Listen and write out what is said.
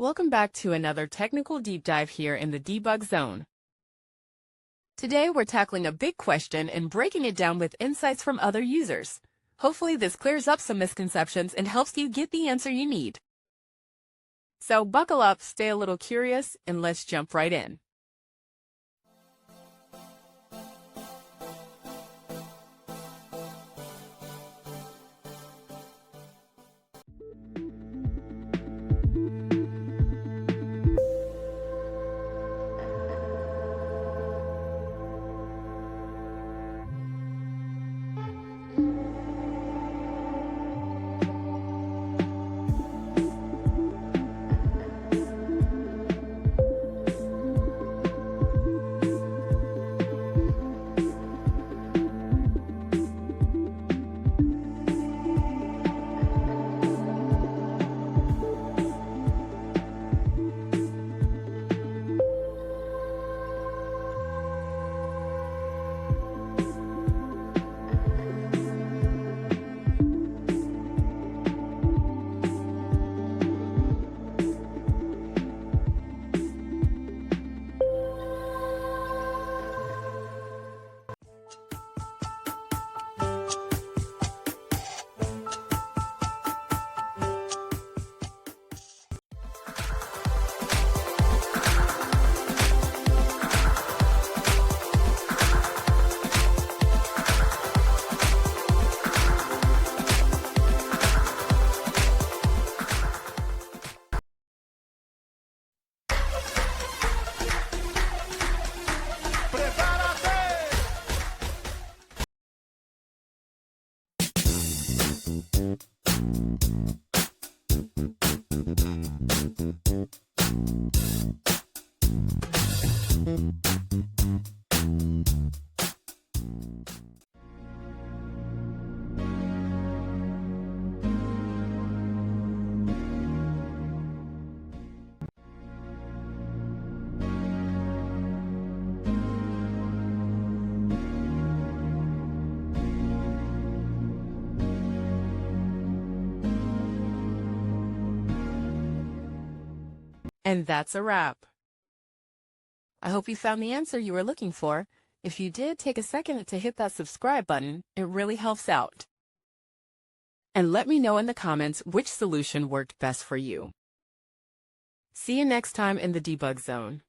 Welcome back to another technical deep dive here in the debug zone. Today we're tackling a big question and breaking it down with insights from other users. Hopefully this clears up some misconceptions and helps you get the answer you need. So buckle up, stay a little curious, and let's jump right in. And that's a wrap. I hope you found the answer you were looking for. If you did, take a second to hit that subscribe button. It really helps out. And let me know in the comments which solution worked best for you. See you next time in the debug zone.